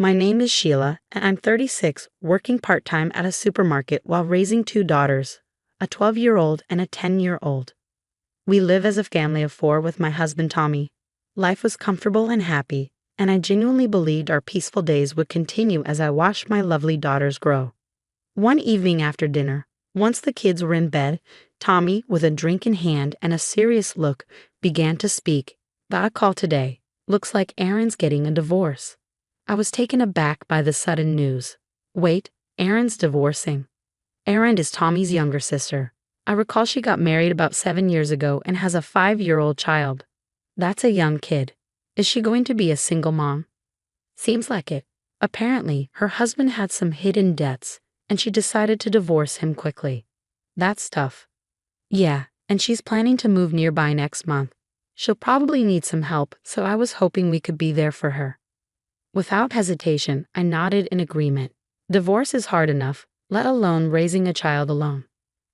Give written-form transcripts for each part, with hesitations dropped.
My name is Sheila, and I'm 36, working part-time at a supermarket while raising two daughters, a 12-year-old and a 10-year-old. We live as a family of four with my husband Tommy. Life was comfortable and happy, and I genuinely believed our peaceful days would continue as I watched my lovely daughters grow. One evening after dinner, once the kids were in bed, Tommy, with a drink in hand and a serious look, began to speak. "Got a call today. Looks like Aaron's getting a divorce." I was taken aback by the sudden news. Wait, Aaron's divorcing? Aaron is Tommy's younger sister. I recall she got married about 7 years ago and has a 5-year-old child. That's a young kid. Is she going to be a single mom? Seems like it. Apparently, her husband had some hidden debts, and she decided to divorce him quickly. That's tough. Yeah, and she's planning to move nearby next month. She'll probably need some help, so I was hoping we could be there for her. Without hesitation, I nodded in agreement. Divorce is hard enough, let alone raising a child alone.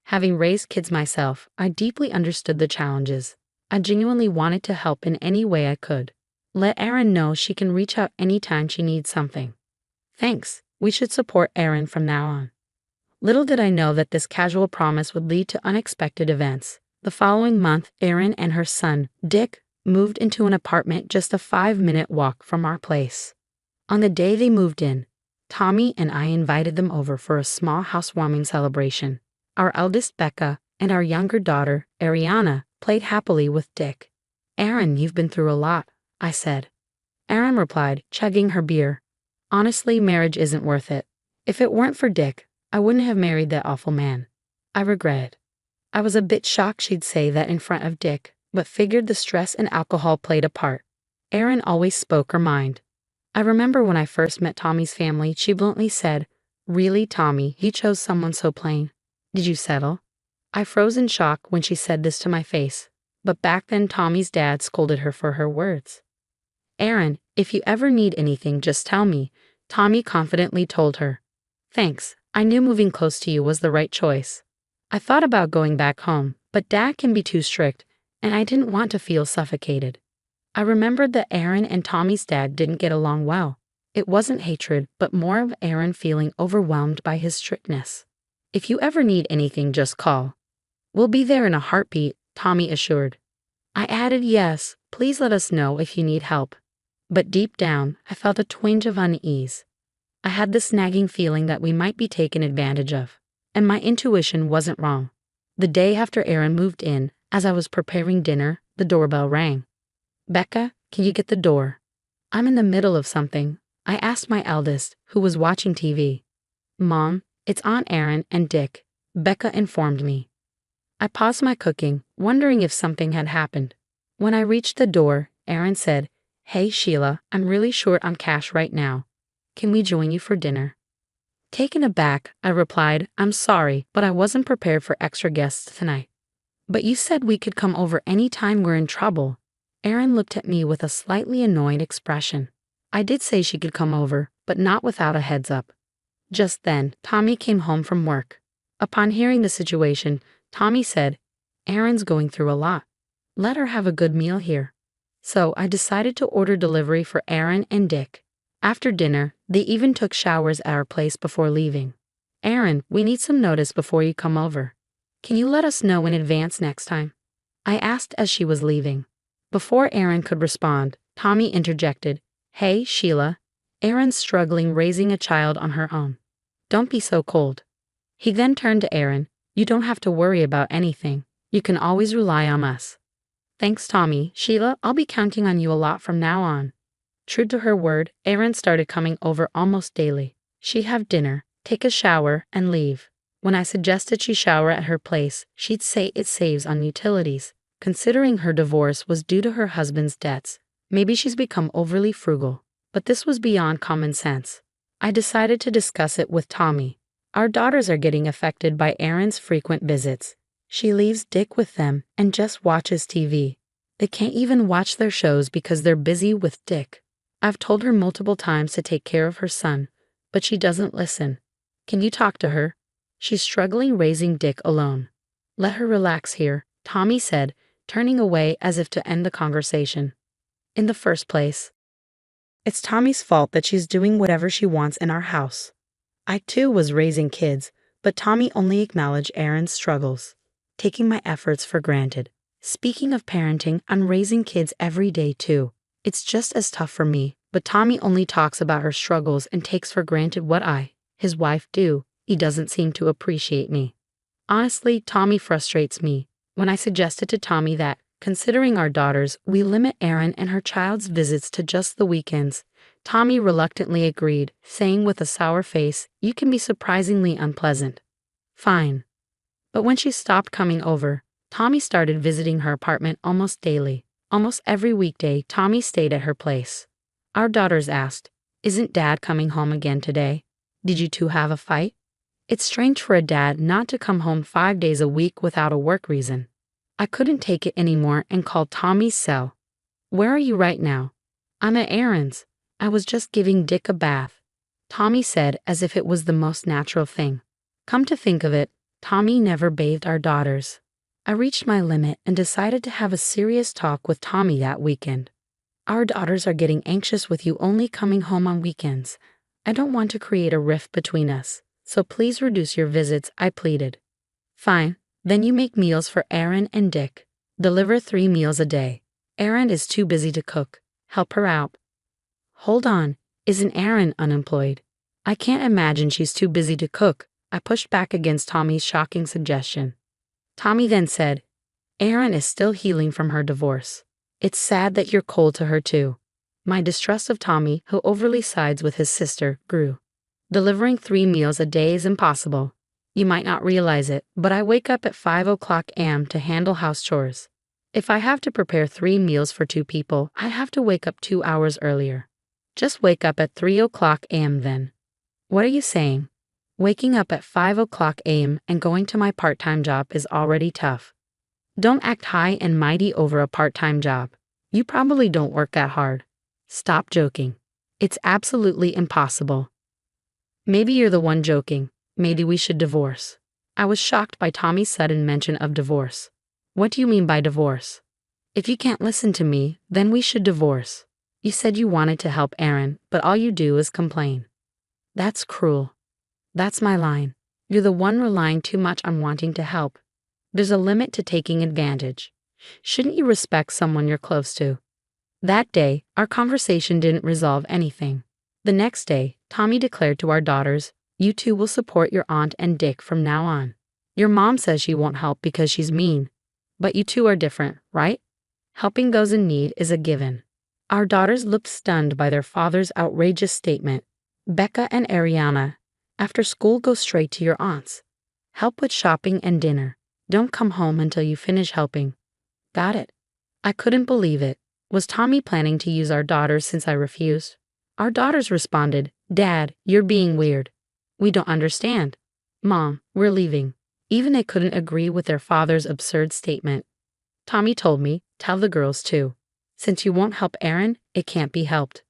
Having raised kids myself, I deeply understood the challenges. I genuinely wanted to help in any way I could. Let Erin know she can reach out anytime she needs something. Thanks, we should support Erin from now on. Little did I know that this casual promise would lead to unexpected events. The following month, Erin and her son, Dick, moved into an apartment just a 5-minute walk from our place. On the day they moved in, Tommy and I invited them over for a small housewarming celebration. Our eldest, Becca, and our younger daughter, Ariana, played happily with Dick. "Erin, you've been through a lot," I said. Erin replied, chugging her beer. "Honestly, marriage isn't worth it. If it weren't for Dick, I wouldn't have married that awful man. I regret it." I was a bit shocked she'd say that in front of Dick, but figured the stress and alcohol played a part. Erin always spoke her mind. I remember when I first met Tommy's family, she bluntly said, "Really, Tommy, he chose someone so plain. Did you settle?" I froze in shock when she said this to my face, but back then Tommy's dad scolded her for her words. "Erin, if you ever need anything, just tell me," Tommy confidently told her. "Thanks, I knew moving close to you was the right choice. I thought about going back home, but Dad can be too strict, and I didn't want to feel suffocated." I remembered that Erin and Tommy's dad didn't get along well. It wasn't hatred, but more of Erin feeling overwhelmed by his strictness. "If you ever need anything, just call. We'll be there in a heartbeat," Tommy assured. I added, "Yes, please let us know if you need help." But deep down, I felt a twinge of unease. I had this nagging feeling that we might be taken advantage of. And my intuition wasn't wrong. The day after Erin moved in, as I was preparing dinner, the doorbell rang. "Becca, can you get the door? I'm in the middle of something," I asked my eldest, who was watching TV. "Mom, it's Aunt Erin and Dick," Becca informed me. I paused my cooking, wondering if something had happened. When I reached the door, Erin said, "Hey Sheila, I'm really short on cash right now. Can we join you for dinner?" Taken aback, I replied, "I'm sorry, but I wasn't prepared for extra guests tonight." "But you said we could come over any time we're in trouble." Erin looked at me with a slightly annoyed expression. I did say she could come over, but not without a heads up. Just then, Tommy came home from work. Upon hearing the situation, Tommy said, "Erin's going through a lot. Let her have a good meal here." So I decided to order delivery for Erin and Dick. After dinner, they even took showers at our place before leaving. "Erin, we need some notice before you come over. Can you let us know in advance next time?" I asked as she was leaving. Before Erin could respond, Tommy interjected, "Hey, Sheila, Erin's struggling raising a child on her own. Don't be so cold." He then turned to Erin, "You don't have to worry about anything. You can always rely on us." "Thanks, Tommy. Sheila, I'll be counting on you a lot from now on." True to her word, Erin started coming over almost daily. She'd have dinner, take a shower, and leave. When I suggested she shower at her place, she'd say it saves on utilities. Considering her divorce was due to her husband's debts, maybe she's become overly frugal. But this was beyond common sense. I decided to discuss it with Tommy. Our daughters are getting affected by Erin's frequent visits. She leaves Dick with them and just watches TV. They can't even watch their shows because they're busy with Dick. I've told her multiple times to take care of her son, but she doesn't listen. Can you talk to her? She's struggling raising Dick alone. Let her relax here, Tommy said, turning away as if to end the conversation. In the first place, It's Tommy's fault that she's doing whatever she wants in our house. I too was raising kids, but Tommy only acknowledged Aaron's struggles, taking my efforts for granted. Speaking of parenting, I'm raising kids every day too. It's just as tough for me, but Tommy only talks about her struggles and takes for granted what I, his wife, do. He doesn't seem to appreciate me. Honestly, Tommy frustrates me. When I suggested to Tommy that, considering our daughters, we limit Aaron and her child's visits to just the weekends, Tommy reluctantly agreed, saying with a sour face, "You can be surprisingly unpleasant." Fine. But when she stopped coming over, Tommy started visiting her apartment almost daily. Almost every weekday, Tommy stayed at her place. Our daughters asked, "Isn't Dad coming home again today? Did you two have a fight?" It's strange for a dad not to come home 5 days a week without a work reason. I couldn't take it anymore and called Tommy's cell. "Where are you right now?" "I'm at Aaron's. I was just giving Dick a bath," Tommy said as if it was the most natural thing. Come to think of it, Tommy never bathed our daughters. I reached my limit and decided to have a serious talk with Tommy that weekend. "Our daughters are getting anxious with you only coming home on weekends. I don't want to create a rift between us, so please reduce your visits," I pleaded. "Fine, then you make meals for Aaron and Dick. Deliver 3 meals a day. Aaron is too busy to cook. Help her out." "Hold on, isn't Aaron unemployed?" "I can't imagine she's too busy to cook," I pushed back against Tommy's shocking suggestion. Tommy then said, "Aaron is still healing from her divorce. It's sad that you're cold to her too." My distrust of Tommy, who overly sides with his sister, grew. Delivering 3 meals a day is impossible. You might not realize it, but I wake up at 5 a.m. to handle house chores. If I have to prepare 3 meals for 2 people, I have to wake up 2 hours earlier. Just wake up at 3 a.m. then. What are you saying? Waking up at 5 a.m. and going to my part-time job is already tough. Don't act high and mighty over a part-time job. You probably don't work that hard. Stop joking. It's absolutely impossible. Maybe you're the one joking. Maybe we should divorce. I was shocked by Tommy's sudden mention of divorce. What do you mean by divorce? If you can't listen to me, then we should divorce. You said you wanted to help Aaron, but all you do is complain. That's cruel. That's my line. You're the one relying too much on wanting to help. There's a limit to taking advantage. Shouldn't you respect someone you're close to? That day, our conversation didn't resolve anything. The next day, Tommy declared to our daughters, "You two will support your aunt and Dick from now on. Your mom says she won't help because she's mean. But you two are different, right? Helping those in need is a given." Our daughters looked stunned by their father's outrageous statement. Becca and Ariana, after school, go straight to your aunt's. Help with shopping and dinner. Don't come home until you finish helping. Got it. I couldn't believe it. Was Tommy planning to use our daughters since I refused? Our daughters responded, "Dad, you're being weird. We don't understand. Mom, we're leaving." Even they couldn't agree with their father's absurd statement. Tommy told me, "Tell the girls too. Since you won't help Aaron, it can't be helped."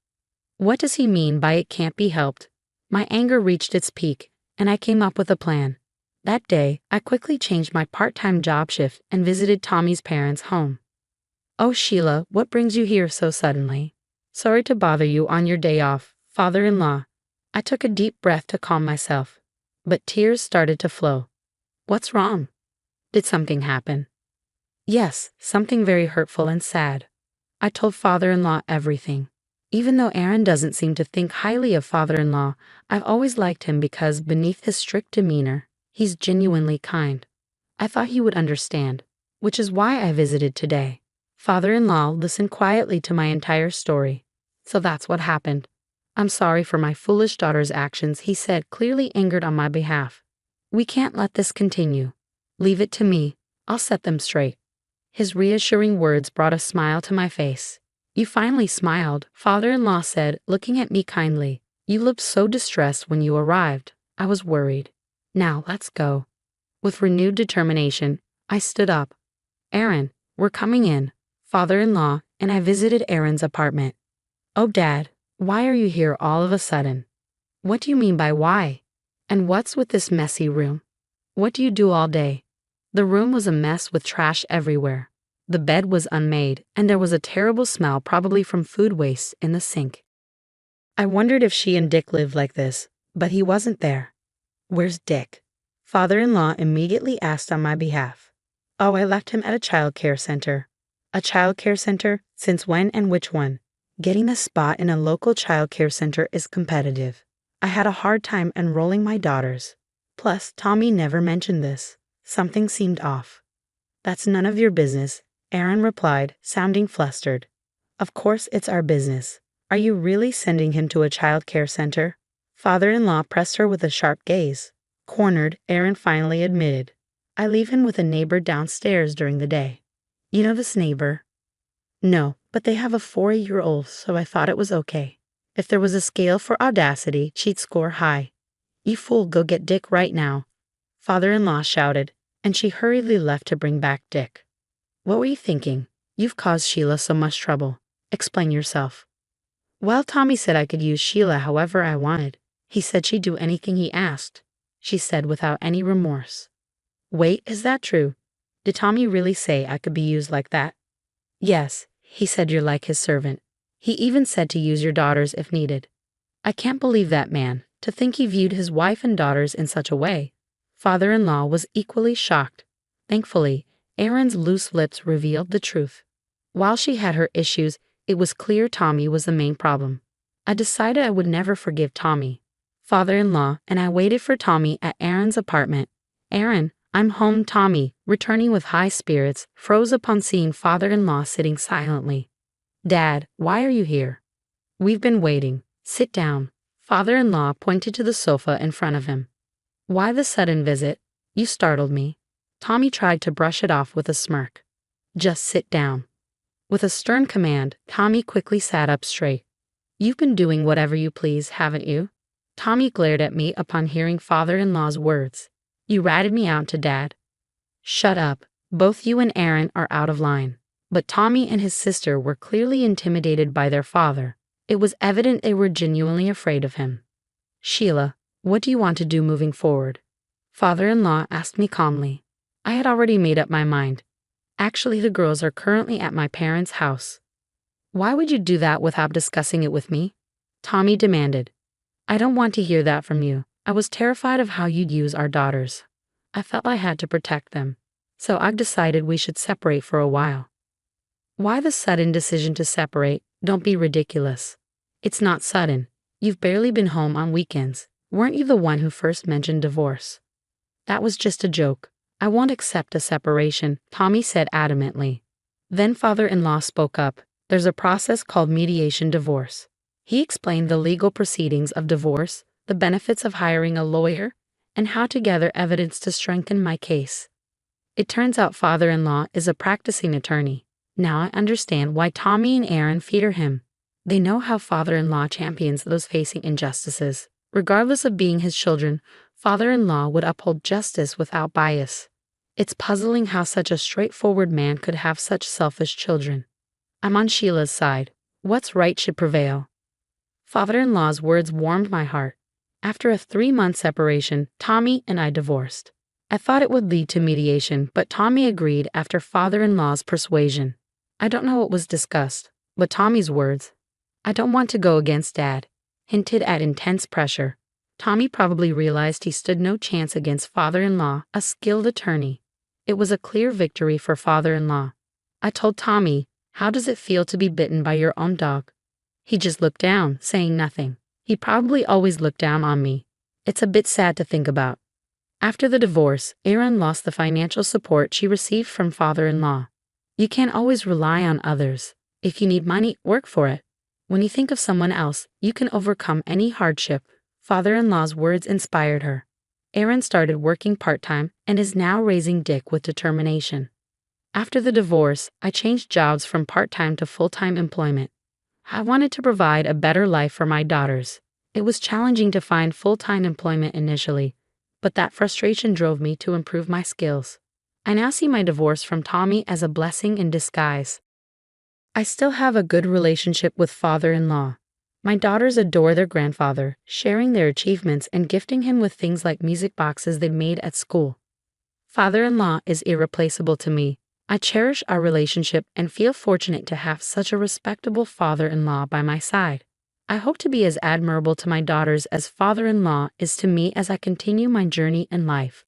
What does he mean by "it can't be helped"? My anger reached its peak, and I came up with a plan. That day, I quickly changed my part-time job shift and visited Tommy's parents' home. "Oh, Sheila, what brings you here so suddenly? Sorry to bother you on your day off, father-in-law." I took a deep breath to calm myself, but tears started to flow. "What's wrong? Did something happen?" "Yes, something very hurtful and sad." I told father-in-law everything. Even though Aaron doesn't seem to think highly of father-in-law, I've always liked him because beneath his strict demeanor, he's genuinely kind. I thought he would understand, which is why I visited today. Father-in-law listened quietly to my entire story. "So that's what happened. I'm sorry for my foolish daughter's actions," he said, clearly angered on my behalf. "We can't let this continue. Leave it to me. I'll set them straight." His reassuring words brought a smile to my face. "You finally smiled," father-in-law said, looking at me kindly. "You looked so distressed when you arrived. I was worried. Now let's go." With renewed determination, I stood up. "Aaron, we're coming in." Father-in-law and I visited Aaron's apartment. "Oh, Dad, why are you here all of a sudden?" "What do you mean by why? And what's with this messy room? What do you do all day?" The room was a mess with trash everywhere. The bed was unmade, and there was a terrible smell, probably from food waste, in the sink. I wondered if she and Dick lived like this, but he wasn't there. Where's Dick? Father-in-law immediately asked on my behalf. Oh, I left him at a child care center. A child care center? Since when and which one? Getting a spot in a local child care center is competitive. I had a hard time enrolling my daughters. Plus, Tommy never mentioned this. Something seemed off. That's none of your business, Aaron replied, sounding flustered. Of course it's our business. Are you really sending him to a child care center? Father-in-law pressed her with a sharp gaze. Cornered, Aaron finally admitted. I leave him with a neighbor downstairs during the day. You know this neighbor? No, but they have a 4-year-old, so I thought it was okay. If there was a scale for audacity, she'd score high. You fool, go get Dick right now. Father-in-law shouted, and she hurriedly left to bring back Dick. What were you thinking? You've caused Sheila so much trouble. Explain yourself. Well, Tommy said I could use Sheila however I wanted. He said she'd do anything he asked, she said without any remorse. Wait, is that true? Did Tommy really say I could be used like that? Yes, he said you're like his servant. He even said to use your daughters if needed. I can't believe that man, to think he viewed his wife and daughters in such a way. Father-in-law was equally shocked. Thankfully, Aaron's loose lips revealed the truth. While she had her issues, it was clear Tommy was the main problem. I decided I would never forgive Tommy. Father-in-law and I waited for Tommy at Aaron's apartment. Aaron, I'm home. Tommy, returning with high spirits, froze upon seeing father-in-law sitting silently. Dad, why are you here? We've been waiting. Sit down. Father-in-law pointed to the sofa in front of him. Why the sudden visit? You startled me. Tommy tried to brush it off with a smirk. Just sit down. With a stern command, Tommy quickly sat up straight. You've been doing whatever you please, haven't you? Tommy glared at me upon hearing father-in-law's words. You ratted me out to Dad. Shut up. Both you and Aaron are out of line. But Tommy and his sister were clearly intimidated by their father. It was evident they were genuinely afraid of him. Sheila, what do you want to do moving forward? Father-in-law asked me calmly. I had already made up my mind. Actually, the girls are currently at my parents' house. Why would you do that without discussing it with me? Tommy demanded. I don't want to hear that from you. I was terrified of how you'd use our daughters. I felt I had to protect them. So I've decided we should separate for a while. Why the sudden decision to separate? Don't be ridiculous. It's not sudden. You've barely been home on weekends. Weren't you the one who first mentioned divorce? That was just a joke. I won't accept a separation, Tommy said adamantly. Then father-in-law spoke up. There's a process called mediation divorce. He explained the legal proceedings of divorce, the benefits of hiring a lawyer, and how to gather evidence to strengthen my case. It turns out father-in-law is a practicing attorney. Now I understand why Tommy and Aaron fear him. They know how father-in-law champions those facing injustices. Regardless of being his children, father-in-law would uphold justice without bias. It's puzzling how such a straightforward man could have such selfish children. I'm on Sheila's side. What's right should prevail. Father-in-law's words warmed my heart. After a 3-month separation, Tommy and I divorced. I thought it would lead to mediation, but Tommy agreed after father-in-law's persuasion. I don't know what was discussed, but Tommy's words, I don't want to go against Dad, hinted at intense pressure. Tommy probably realized he stood no chance against father-in-law, a skilled attorney. It was a clear victory for father-in-law. I told Tommy, how does it feel to be bitten by your own dog? He just looked down, saying nothing. He probably always looked down on me. It's a bit sad to think about. After the divorce, Erin lost the financial support she received from father-in-law. You can't always rely on others. If you need money, work for it. When you think of someone else, you can overcome any hardship. Father-in-law's words inspired her. Erin started working part-time and is now raising Dick with determination. After the divorce, I changed jobs from part-time to full-time employment. I wanted to provide a better life for my daughters. It was challenging to find full-time employment initially, but that frustration drove me to improve my skills. I now see my divorce from Tommy as a blessing in disguise. I still have a good relationship with father-in-law. My daughters adore their grandfather, sharing their achievements and gifting him with things like music boxes they made at school. Father-in-law is irreplaceable to me. I cherish our relationship and feel fortunate to have such a respectable father-in-law by my side. I hope to be as admirable to my daughters as father-in-law is to me as I continue my journey in life.